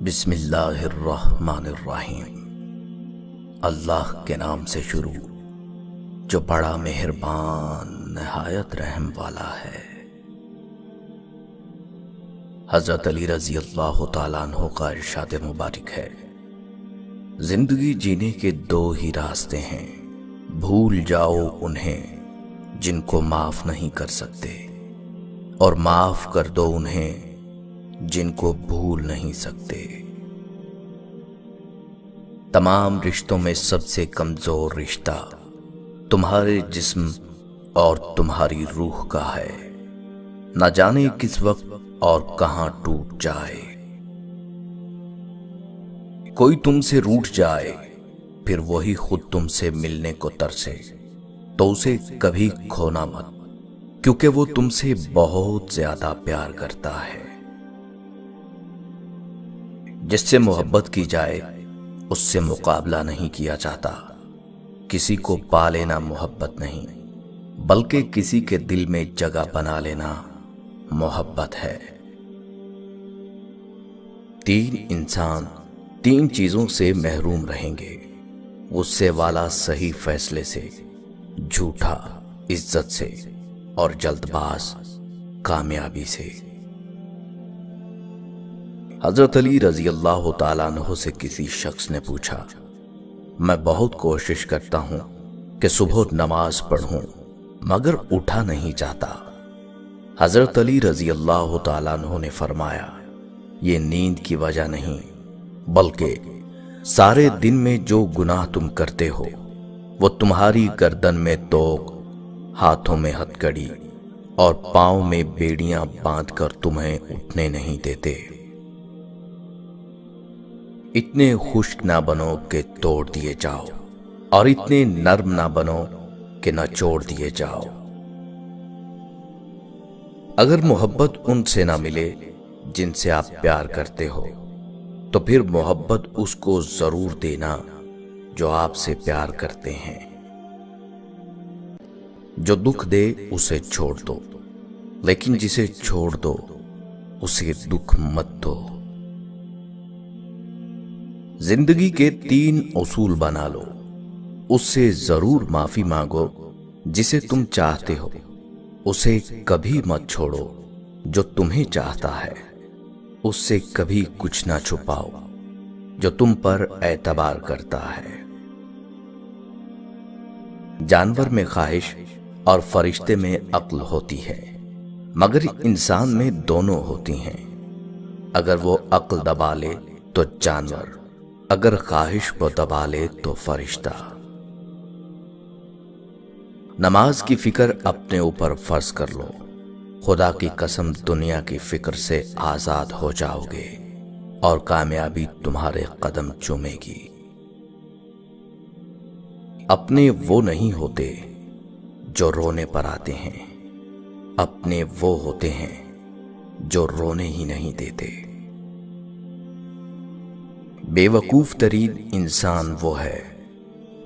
بسم اللہ الرحمن الرحیم۔ اللہ کے نام سے شروع جو بڑا مہربان نہایت رحم والا ہے۔ حضرت علی رضی اللہ تعالیٰ عنہ کا ارشاد مبارک ہے، زندگی جینے کے دو ہی راستے ہیں، بھول جاؤ انہیں جن کو معاف نہیں کر سکتے، اور معاف کر دو انہیں جن کو بھول نہیں سکتے۔ تمام رشتوں میں سب سے کمزور رشتہ تمہارے جسم اور تمہاری روح کا ہے، نہ جانے کس وقت اور کہاں ٹوٹ جائے۔ کوئی تم سے روٹھ جائے پھر وہی خود تم سے ملنے کو ترسے تو اسے کبھی کھونا مت، کیونکہ وہ تم سے بہت زیادہ پیار کرتا ہے۔ جس سے محبت کی جائے اس سے مقابلہ نہیں کیا جاتا۔ کسی کو پا لینا محبت نہیں، بلکہ کسی کے دل میں جگہ بنا لینا محبت ہے۔ تین انسان تین چیزوں سے محروم رہیں گے، غصے والا صحیح فیصلے سے، جھوٹا عزت سے، اور جلد باز کامیابی سے۔ حضرت علی رضی اللہ تعالیٰ عنہ سے کسی شخص نے پوچھا، میں بہت کوشش کرتا ہوں کہ صبح نماز پڑھوں مگر اٹھا نہیں جاتا۔ حضرت علی رضی اللہ تعالیٰ عنہ نے فرمایا، یہ نیند کی وجہ نہیں، بلکہ سارے دن میں جو گناہ تم کرتے ہو وہ تمہاری گردن میں توق، ہاتھوں میں ہتھکڑی اور پاؤں میں بیڑیاں باندھ کر تمہیں اٹھنے نہیں دیتے۔ اتنے خشک نہ بنو کہ توڑ دیے جاؤ، اور اتنے نرم نہ بنو کہ نچوڑ دیے جاؤ۔ اگر محبت ان سے نہ ملے جن سے آپ پیار کرتے ہو تو پھر محبت اس کو ضرور دینا جو آپ سے پیار کرتے ہیں۔ جو دکھ دے اسے چھوڑ دو، لیکن جسے چھوڑ دو اسے دکھ مت دو۔ زندگی کے تین اصول بنا لو، اس سے ضرور معافی مانگو جسے تم چاہتے ہو، اسے کبھی مت چھوڑو جو تمہیں چاہتا ہے، اس سے کبھی کچھ نہ چھپاؤ جو تم پر اعتبار کرتا ہے۔ جانور میں خواہش اور فرشتے میں عقل ہوتی ہے، مگر انسان میں دونوں ہوتی ہیں۔ اگر وہ عقل دبا لے تو جانور، اگر خواہش کو دبا لے تو فرشتہ۔ نماز کی فکر اپنے اوپر فرض کر لو، خدا کی قسم دنیا کی فکر سے آزاد ہو جاؤ گے اور کامیابی تمہارے قدم چومے گی۔ اپنے وہ نہیں ہوتے جو رونے پر آتے ہیں، اپنے وہ ہوتے ہیں جو رونے ہی نہیں دیتے۔ بے وقوف ترین انسان وہ ہے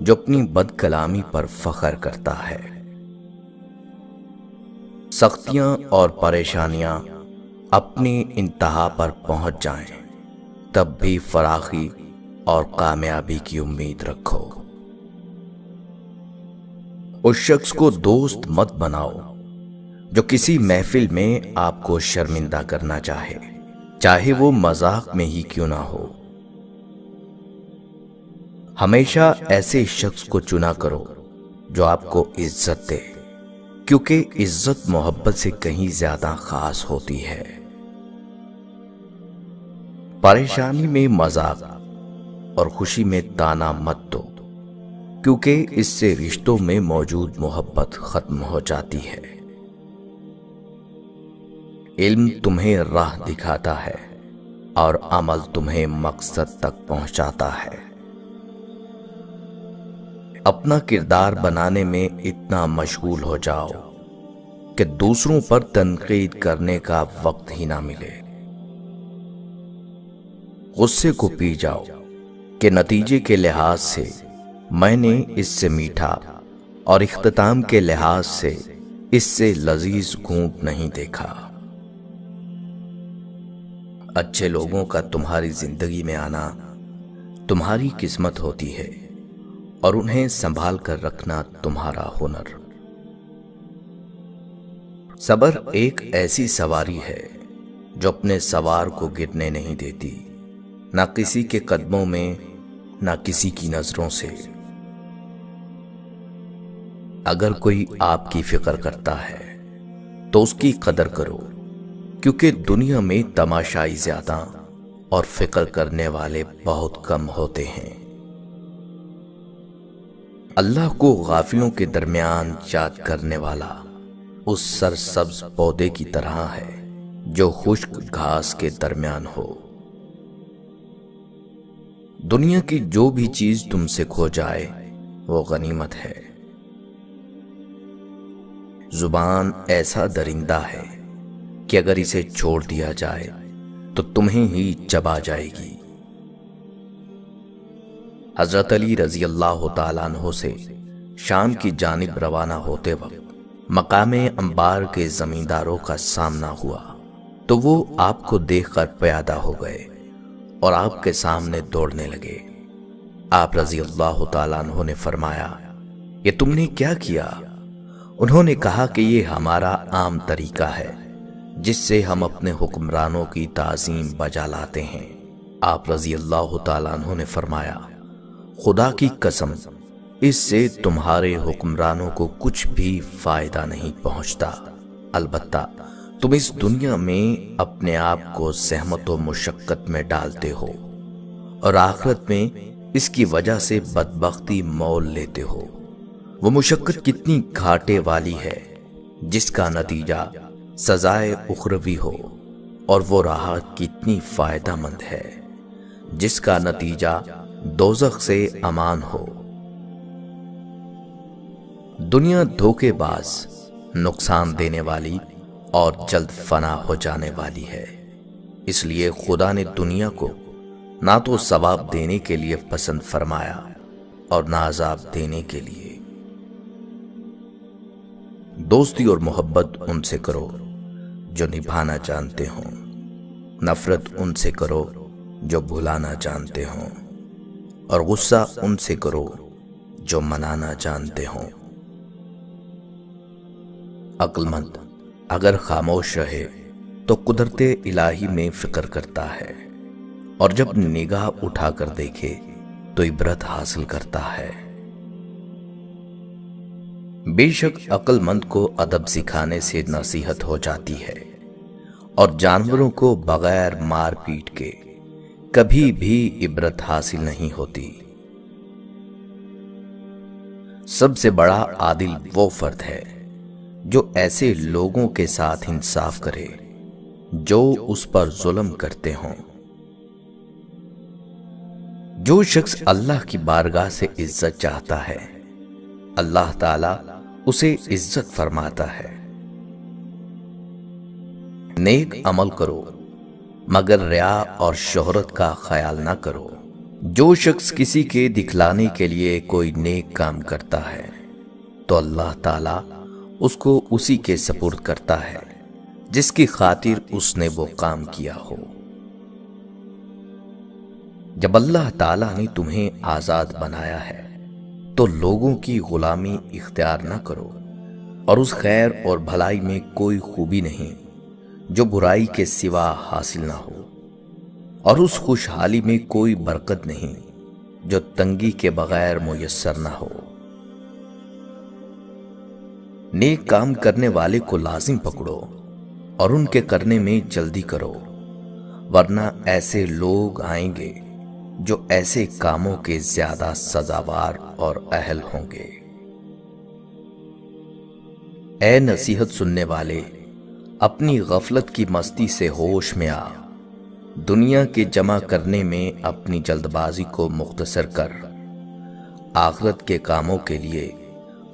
جو اپنی بد کلامی پر فخر کرتا ہے۔ سختیاں اور پریشانیاں اپنی انتہا پر پہنچ جائیں تب بھی فراخی اور کامیابی کی امید رکھو۔ اس شخص کو دوست مت بناؤ جو کسی محفل میں آپ کو شرمندہ کرنا چاہے وہ مذاق میں ہی کیوں نہ ہو۔ ہمیشہ ایسے شخص کو چنا کرو جو آپ کو عزت دے، کیونکہ عزت محبت سے کہیں زیادہ خاص ہوتی ہے۔ پریشانی میں مذاق اور خوشی میں تانا مت دو، کیونکہ اس سے رشتوں میں موجود محبت ختم ہو جاتی ہے۔ علم تمہیں راہ دکھاتا ہے اور عمل تمہیں مقصد تک پہنچاتا ہے۔ اپنا کردار بنانے میں اتنا مشغول ہو جاؤ کہ دوسروں پر تنقید کرنے کا وقت ہی نہ ملے۔ غصے کو پی جاؤ کہ نتیجے کے لحاظ سے میں نے اس سے میٹھا اور اختتام کے لحاظ سے اس سے لذیذ گھونٹ نہیں دیکھا۔ اچھے لوگوں کا تمہاری زندگی میں آنا تمہاری قسمت ہوتی ہے اور انہیں سنبھال کر رکھنا تمہارا ہنر۔ صبر ایک ایسی سواری ہے جو اپنے سوار کو گرنے نہیں دیتی، نہ کسی کے قدموں میں نہ کسی کی نظروں سے۔ اگر کوئی آپ کی فکر کرتا ہے تو اس کی قدر کرو، کیونکہ دنیا میں تماشائی زیادہ اور فکر کرنے والے بہت کم ہوتے ہیں۔ اللہ کو غافلوں کے درمیان یاد کرنے والا اس سرسبز پودے کی طرح ہے جو خشک گھاس کے درمیان ہو۔ دنیا کی جو بھی چیز تم سے کھو جائے وہ غنیمت ہے۔ زبان ایسا درندہ ہے کہ اگر اسے چھوڑ دیا جائے تو تمہیں ہی چبا جائے گی۔ حضرت علی رضی اللہ تعالیٰ عنہ سے شام کی جانب روانہ ہوتے وقت مقام انبار کے زمینداروں کا سامنا ہوا تو وہ آپ کو دیکھ کر پیادہ ہو گئے اور آپ کے سامنے دوڑنے لگے۔ آپ رضی اللہ تعالیٰ عنہ نے فرمایا، یہ تم نے کیا کیا؟ انہوں نے کہا کہ یہ ہمارا عام طریقہ ہے جس سے ہم اپنے حکمرانوں کی تعظیم بجا لاتے ہیں۔ آپ رضی اللہ تعالیٰ عنہ نے فرمایا، خدا کی قسم اس سے تمہارے حکمرانوں کو کچھ بھی فائدہ نہیں پہنچتا، البتہ تم اس دنیا میں اپنے آپ کو زحمت و مشقت میں ڈالتے ہو اور آخرت میں اس کی وجہ سے بدبختی مول لیتے ہو۔ وہ مشقت کتنی گھاٹے والی ہے جس کا نتیجہ سزائے اخروی ہو، اور وہ راحت کتنی فائدہ مند ہے جس کا نتیجہ دوزخ سے امان ہو۔ دنیا دھوکے باز، نقصان دینے والی اور جلد فنا ہو جانے والی ہے، اس لیے خدا نے دنیا کو نہ تو ثواب دینے کے لیے پسند فرمایا اور نہ عذاب دینے کے لیے۔ دوستی اور محبت ان سے کرو جو نبھانا جانتے ہوں، نفرت ان سے کرو جو بھلانا جانتے ہوں، اور غصہ ان سے کرو جو منانا جانتے ہوں۔ عقل مند اگر خاموش رہے تو قدرت الہی میں فکر کرتا ہے، اور جب نگاہ اٹھا کر دیکھے تو عبرت حاصل کرتا ہے۔ بے شک عقل مند کو ادب سکھانے سے نصیحت ہو جاتی ہے، اور جانوروں کو بغیر مار پیٹ کے کبھی بھی عبرت حاصل نہیں ہوتی۔ سب سے بڑا عادل وہ فرد ہے جو ایسے لوگوں کے ساتھ انصاف کرے جو اس پر ظلم کرتے ہوں۔ جو شخص اللہ کی بارگاہ سے عزت چاہتا ہے، اللہ تعالی اسے عزت فرماتا ہے۔ نیک عمل کرو مگر ریا اور شہرت کا خیال نہ کرو۔ جو شخص کسی کے دکھلانے کے لیے کوئی نیک کام کرتا ہے تو اللہ تعالی اس کو اسی کے سپرد کرتا ہے جس کی خاطر اس نے وہ کام کیا ہو۔ جب اللہ تعالیٰ نے تمہیں آزاد بنایا ہے تو لوگوں کی غلامی اختیار نہ کرو، اور اس خیر اور بھلائی میں کوئی خوبی نہیں جو برائی کے سوا حاصل نہ ہو، اور اس خوشحالی میں کوئی برکت نہیں جو تنگی کے بغیر میسر نہ ہو۔ نیک کام کرنے والے کو لازم پکڑو اور ان کے کرنے میں جلدی کرو، ورنہ ایسے لوگ آئیں گے جو ایسے کاموں کے زیادہ سزاوار اور اہل ہوں گے۔ اے نصیحت سننے والے، اپنی غفلت کی مستی سے ہوش میں آ، دنیا کے جمع کرنے میں اپنی جلد بازی کو مختصر کر، آخرت کے کاموں کے لیے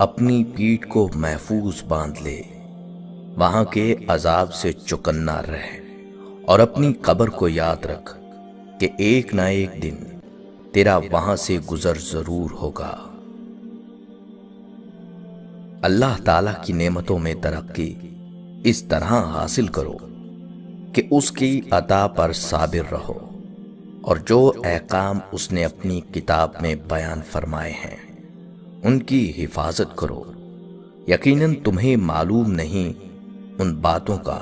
اپنی پیٹھ کو محفوظ باندھ لے، وہاں کے عذاب سے چکنا رہ، اور اپنی قبر کو یاد رکھ کہ ایک نہ ایک دن تیرا وہاں سے گزر ضرور ہوگا۔ اللہ تعالیٰ کی نعمتوں میں ترقی اس طرح حاصل کرو کہ اس کی عطا پر صابر رہو اور جو احکام اس نے اپنی کتاب میں بیان فرمائے ہیں ان کی حفاظت کرو، یقیناً تمہیں معلوم نہیں ان باتوں کا،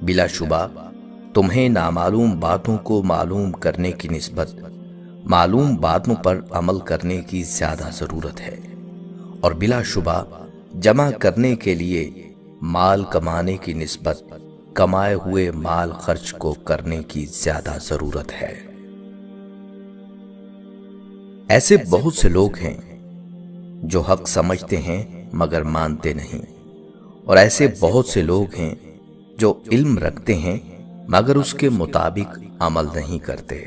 بلا شبہ تمہیں نامعلوم باتوں کو معلوم کرنے کی نسبت معلوم باتوں پر عمل کرنے کی زیادہ ضرورت ہے، اور بلا شبہ جمع کرنے کے لیے مال کمانے کی نسبت کمائے ہوئے مال خرچ کو کرنے کی زیادہ ضرورت ہے۔ ایسے بہت سے لوگ ہیں جو حق سمجھتے ہیں مگر مانتے نہیں، اور ایسے بہت سے لوگ ہیں جو علم رکھتے ہیں مگر اس کے مطابق عمل نہیں کرتے۔